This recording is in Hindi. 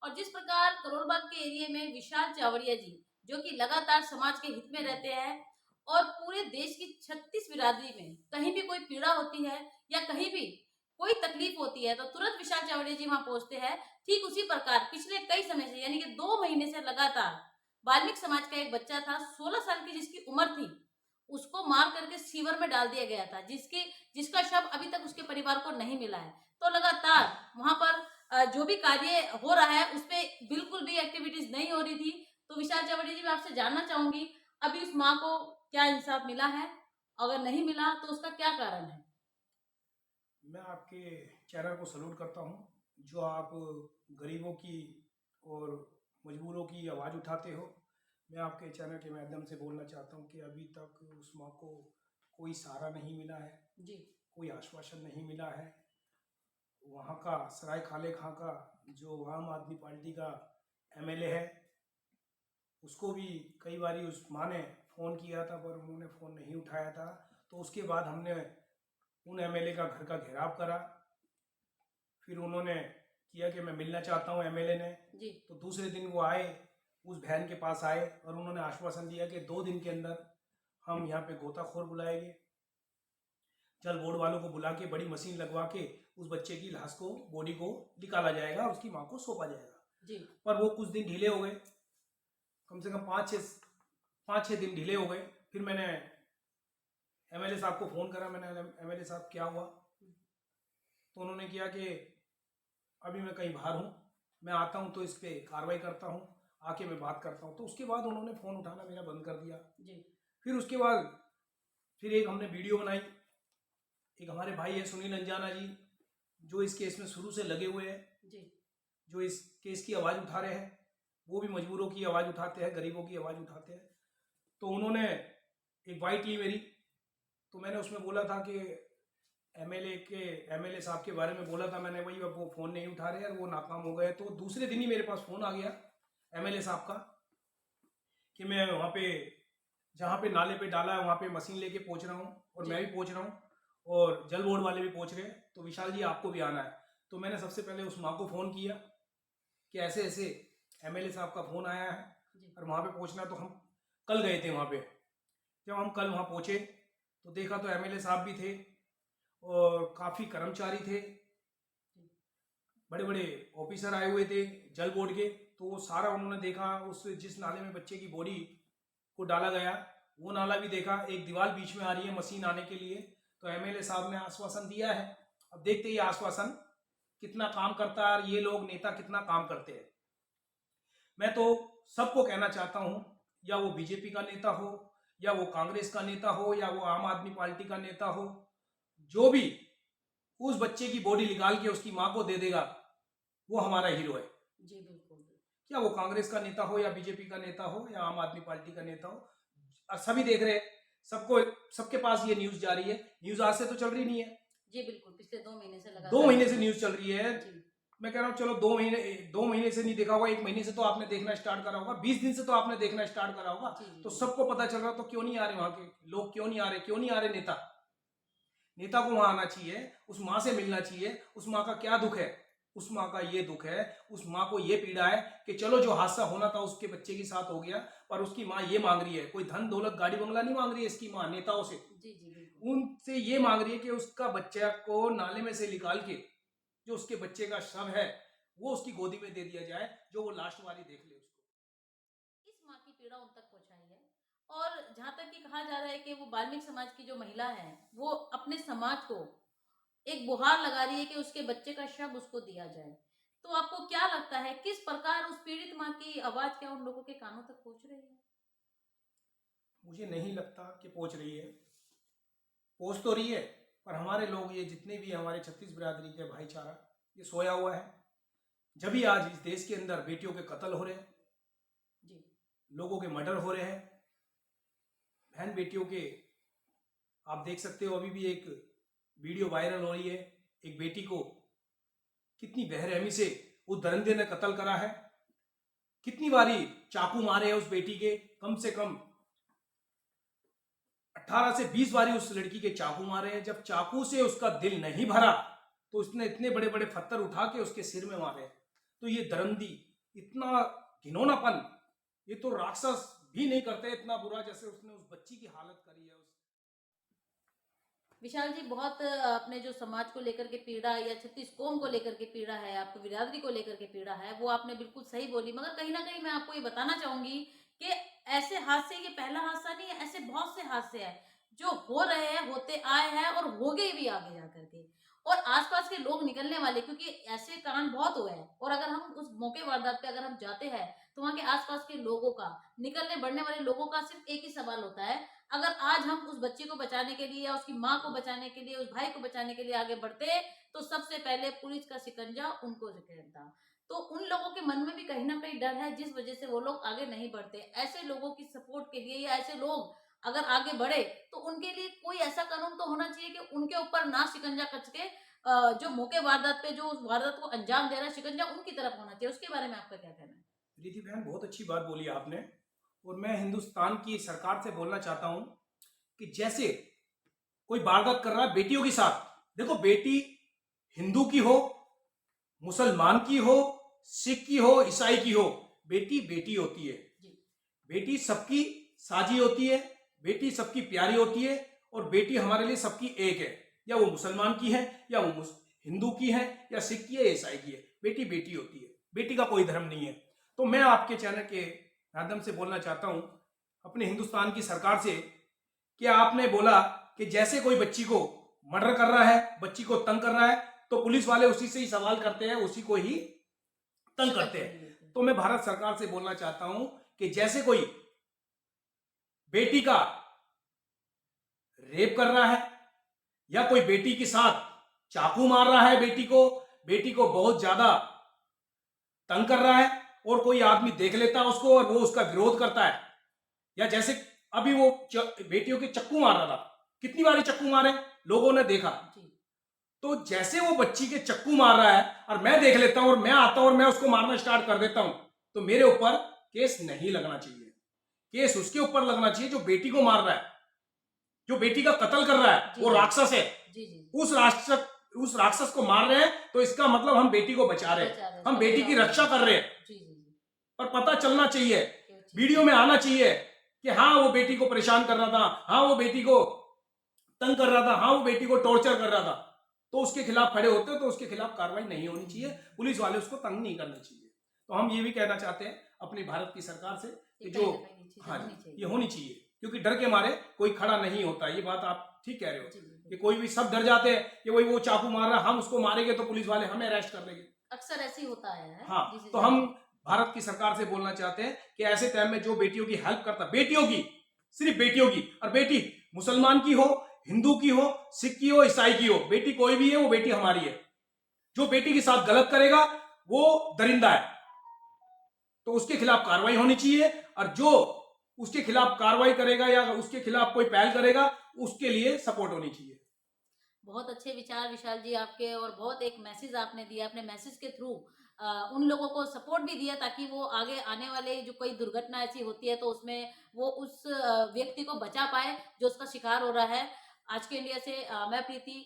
और जिस प्रकार करोलबाग के एरिया में विशाल चावड़िया जी, जो कि लगातार समाज के हित में रहते हैं और पूरे देश की 36 बिरादरी में कहीं भी कोई पीड़ा होती है या कहीं भी कोई तकलीफ होती है तो तुरंत विशाल चावड़िया जी वहां पहुंचते हैं। ठीक उसी प्रकार पिछले कई समय से यानी कि 2 महीने से लगातार वाल्मीकि समाज का एक बच्चा था 16 साल की जिसकी उम्र थी, उसको मार करके सीवर में डाल दिया गया था, जिसका शव अभी तक उसके परिवार को नहीं मिला है। तो लगातार वहां पर जो भी कार्य हो रहा है उस पर बिल्कुल भी एक्टिविटीज नहीं हो रही थी। तो विशाल चावड़ी जी मैं आपसे जानना चाहूंगी, अभी उस माँ को क्या इंसाफ मिला है? अगर नहीं मिला तो उसका क्या कारण है? मैं आपके चैनल को सल्यूट करता हूं जो आप गरीबों की और मजबूरों की आवाज़ उठाते हो। मैं आपके चैनल के माध्यम से बोलना चाहता हूं कि अभी तक उस माँ को कोई सहारा नहीं मिला है, जी। कोई आश्वासन नहीं मिला है। वहाँ का सराय खाले खां का जो आम आदमी पार्टी का एमएलए है, उसको भी कई बार उस माँ ने फ़ोन किया था पर उन्होंने फ़ोन नहीं उठाया था। तो उसके बाद हमने उन एमएलए का घर का घेराव करा। फिर उन्होंने किया कि मैं मिलना चाहता हूँ एमएलए ने। जी। तो दूसरे दिन वो आए, उस बहन के पास आए और उन्होंने आश्वासन दिया कि 2 दिन के अंदर हम यहाँ पे गोताखोर बुलाएंगे, जल बोर्ड वालों को बुला के बड़ी मशीन लगवा के उस बच्चे की लाश को, बॉडी को निकाला जाएगा, उसकी माँ को सौंपा जाएगा। जी। पर वो कुछ दिन ढीले हो गए, कम से कम 5-6 दिन ढीले हो गए। फिर मैंने एमएलए साहब को फ़ोन करा, मैंने एमएलए साहब क्या हुआ? तो उन्होंने किया कि अभी मैं कहीं बाहर हूँ, मैं आता हूँ तो इस पर कार्रवाई करता हूँ, आके मैं बात करता हूँ। तो उसके बाद उन्होंने फ़ोन उठाना मेरा बंद कर दिया। जी। फिर उसके बाद फिर एक हमने वीडियो बनाई। एक हमारे भाई है सुनील अंजाना जी, जो इस केस में शुरू से लगे हुए हैं, जी। जो इस केस की आवाज़ उठा रहे हैं। वो भी मजबूरों की आवाज़ उठाते हैं, गरीबों की आवाज़ उठाते हैं। तो उन्होंने एक बाइट ली मेरी, तो मैंने उसमें बोला था कि एमएलए साहब के बारे में बोला था मैंने, वही अब वो फ़ोन नहीं उठा रहे हैं, वो नाकाम हो गए। तो दूसरे दिन ही मेरे पास फ़ोन आ गया एमएलए साहब का कि मैं वहाँ पे जहाँ पे नाले पे डाला है वहाँ पे मशीन लेके पहुँच रहा हूँ और जी। मैं भी पहुँच रहा हूँ और जल बोर्ड वाले भी पहुँच रहे हैं, तो विशाल जी आपको भी आना है। तो मैंने सबसे पहले उस माँ को फ़ोन किया कि ऐसे ऐसे एमएलए साहब का फ़ोन आया है जी। और वहाँ पे पहुँचना है। तो हम कल गए थे वहाँ पे। जब हम कल वहाँ पहुँचे तो देखा तो एमएलए साहब भी थे और काफ़ी कर्मचारी थे, बड़े बड़े ऑफिसर आए हुए थे जल बोर्ड के। तो वो सारा उन्होंने देखा, उस जिस नाले में बच्चे की बॉडी को डाला गया वो नाला भी देखा। एक दीवार बीच में आ रही है मशीन आने के लिए। तो एमएलए साहब ने आश्वासन दिया है, अब देखते ही आश्वासन कितना काम करता है और ये लोग नेता कितना काम करते हैं। मैं तो सबको कहना चाहता हूं, या वो बीजेपी का नेता हो या वो कांग्रेस का नेता हो या वो आम आदमी पार्टी का नेता हो, जो भी उस बच्चे की बॉडी निकाल के उसकी मां को दे देगा वो हमारा हीरो है। जी बिल्कुल। क्या वो कांग्रेस का नेता हो या बीजेपी का नेता हो या आम आदमी पार्टी का नेता हो, और सभी देख रहे हैं, सबको, सबके पास ये न्यूज जा रही है। न्यूज आज से तो चल रही नहीं है, जी बिल्कुल, पिछले 2 महीने से 2 महीने से लगातार। न्यूज चल रही है। जी। मैं कह रहा हूँ चलो 2 महीने से नहीं देखा होगा, 1 महीने से तो आपने देखना स्टार्ट करा होगा, 20 दिन से तो आपने देखना स्टार्ट करा होगा। जी। जी। तो जी। सबको पता चल रहा, तो क्यों नहीं आ रहे वहां के लोग? क्यों नहीं आ रहे? क्यों नहीं आ रहे नेता? नेता को वहां आना चाहिए, उस माँ से मिलना चाहिए। उस माँ का क्या दुख है? उस माँ का ये दुख है, उस माँ को ये पीड़ा है कि चलो जो हादसा होना था उसके बच्चे के साथ हो गया, पर उसकी माँ ये मांग रही है, कोई धन दौलत गाड़ी बंगला नहीं मांग रही है इसकी माँ नेताओं से। जी। जी बिल्कुल। उनसे ये मांग रही है कि उसका बच्चा को नाले में से निकाल के जो उसके बच्चे का शव है वो उसकी गोदी में दे दिया जाए, जो वो लास्ट वाली देख ले उसको। इस माँ की पीड़ा उन तक पहुंचाई है। और जहां तक कि कहा जा रहा है कि वो वाल्मीकि समाज की जो महिला है वो अपने समाज को एक गुहार लगा रही है कि उसके बच्चे का शव उसको दिया जाए। तो आपको क्या लगता है किस प्रकार उस पीड़ित माँ की आवाज क्या उन लोगों के कानों तक पहुंच रही है? मुझे नहीं लगता कि पहुंच रही है। पहुंच तो रही है, पर हमारे लोग, ये जितने भी हमारे 36 बिरादरी के भाईचारा, ये सोया हुआ है। जब भी आज इस देश के अंदर बेटियों के कत्ल हो रहे हैं, जी। लोगों के मर्डर हो रहे हैं, बहन बेटियों के, आप देख सकते हो अभी भी एक वीडियो वायरल हो रही है, एक बेटी को कितनी बेरहमी से उस दरिंदे ने कत्ल करा है। कितनी बारी चाकू मारे हैं उस बेटी के, कम से कम 18 से 20 बारी उस लड़की के चाकू मारे हैं। जब चाकू से उसका दिल नहीं भरा तो उसने इतने बड़े बड़े पत्थर उठा के उसके सिर में मारे हैं। तो ये दरिंदी इतना घिनौनापन ये तो राक्षस भी नहीं करते इतना बुरा जैसे उसने उस बच्ची की हालत करी है। विशाल जी, बहुत अपने जो समाज को लेकर के पीड़ा या छत्तीस कौम को लेकर के पीड़ा है, आपको बिरादरी को लेकर के पीड़ा है, वो आपने बिल्कुल सही बोली। मगर कहीं न कहीं मैं आपको ये बताना चाहूँगी कि ऐसे हादसे ये पहला हादसा नहीं है, ऐसे बहुत से हादसे हैं, जो हो रहे हैं, होते आए हैं और होंगे भी आगे जा कर के। और आस-पास के लोग निकलने वाले, क्योंकि ऐसे कांड बहुत हुए हैं और अगर हम उस मौके वारदात पे अगर हम जाते हैं, तो वहाँ के आस-पास के लोगों का, निकलने बढ़ने वाले लोगों का सिर्फ़ एक ही सवाल होता है, अगर आज हम उस बच्ची को बचाने के लिए या उसकी माँ को बचाने के लिए, उस भाई को बचाने के लिए आगे बढ़ते, तो सबसे पहले पुलिस का शिकंजा उनको जकड़ता। तो उन लोगों के मन में भी कहीं न कहीं डर है, जिस वजह से वो लोग आगे नहीं बढ़ते। ऐसे लोगों की सपोर्ट के लिए या ऐसे लोग अगर आगे बढ़े, तो उनके लिए कोई ऐसा कानून तो होना चाहिए कि उनके ऊपर ना शिकंजा कस के जो मौके वारदात पे जो उस वारदात को अंजाम दे रहा है, शिकंजा उनकी तरफ होना चाहिए। उसके बारे में आपका क्या कहना है? प्रीति बहन बहुत अच्छी बात बोली आपने। और मैं हिंदुस्तान की सरकार से बोलना चाहता हूं कि जैसे कोई वारदात कर रहा है बेटियों के साथ, देखो बेटी हिंदू की हो, मुसलमान की हो, सिख की हो, ईसाई की हो, बेटी बेटी होती है। जी, बेटी सबकी साझी होती है, बेटी सबकी प्यारी होती है और बेटी हमारे लिए सबकी एक है। या वो मुसलमान की है या वो हिंदू की है या सिख की है या ईसाई की है, बेटी बेटी होती है। बेटी का कोई धर्म नहीं है। तो मैं आपके चैनल के माध्यम से बोलना चाहता हूं अपने हिंदुस्तान की सरकार से कि आपने बोला कि जैसे कोई बच्ची को मर्डर कर रहा है, बच्ची को तंग कर रहा है, तो पुलिस वाले उसी से ही सवाल करते हैं, उसी को ही तंग करते हैं। तो मैं भारत सरकार से बोलना चाहता हूं कि जैसे कोई बेटी का रेप कर रहा है या कोई बेटी के साथ चाकू मार रहा है, बेटी को बहुत ज्यादा तंग कर रहा है और कोई आदमी देख लेता है उसको और वो उसका विरोध करता है, या जैसे अभी वो बेटियों के चक्कू मार रहा था, कितनी बारी चक्कू मारे लोगों ने देखा। तो जैसे वो बच्ची के चक्कू मार रहा है और मैं देख लेता हूं और मैं आता हूं और मैं उसको मारना स्टार्ट कर देता हूं, तो मेरे ऊपर केस नहीं लगना चाहिए। केस उसके ऊपर लगना चाहिए जो बेटी को मार रहा है, जो बेटी का कत्ल कर रहा है, वो राक्षस है। उस राक्षस को मार रहे हैं तो इसका मतलब हम बेटी को बचा रहे हैं, हम बेटी की रक्षा कर रहे हैं। पर पता चलना चाहिए, वीडियो में आना चाहिए कि हाँ वो बेटी को परेशान कर रहा था, हाँ वो बेटी को तंग कर रहा था, हाँ वो बेटी को टॉर्चर कर रहा था, तो उसके खिलाफ खड़े होते तो उसके खिलाफ कार्रवाई नहीं होनी चाहिए, पुलिस वाले उसको तंग नहीं करने चाहिए। तो हम ये भी कहना चाहते हैं अपनी भारत की सरकार से कि जो हाँ ये होनी चाहिए, क्योंकि डर के मारे कोई खड़ा नहीं होता। ये बात आप ठीक कह रहे हो कि कोई भी सब डर जाते हैं कि वही वो चाकू मार रहा है, हम उसको मारेंगे तो पुलिस वाले हमें अरेस्ट कर लेंगे। अक्सर ऐसे ही होता है। हाँ, तो हम भारत की सरकार से बोलना चाहते हैं कि ऐसे टाइम में जो बेटियों की हेल्प करता, बेटियों की, सिर्फ बेटियों की, और बेटी मुसलमान की हो, हिंदू की हो, सिख की हो, ईसाई की हो, बेटी कोई भी है वो बेटी हमारी है। जो बेटी के साथ गलत करेगा वो दरिंदा है, तो उसके खिलाफ कार्रवाई होनी चाहिए, और जो उसके खिलाफ कार्रवाई करेगा या उसके खिलाफ कोई पहल करेगा उसके लिए सपोर्ट होनी चाहिए। बहुत अच्छे विचार विशाल जी आपके, और बहुत एक मैसेज आपने दिया, अपने मैसेज के थ्रू उन लोगों को सपोर्ट भी दिया ताकि वो आगे आने वाले जो कोई दुर्घटना ऐसी होती है तो उसमें वो उस व्यक्ति को बचा पाए जो उसका शिकार हो रहा है। आज के इंडिया से मैं प्रीति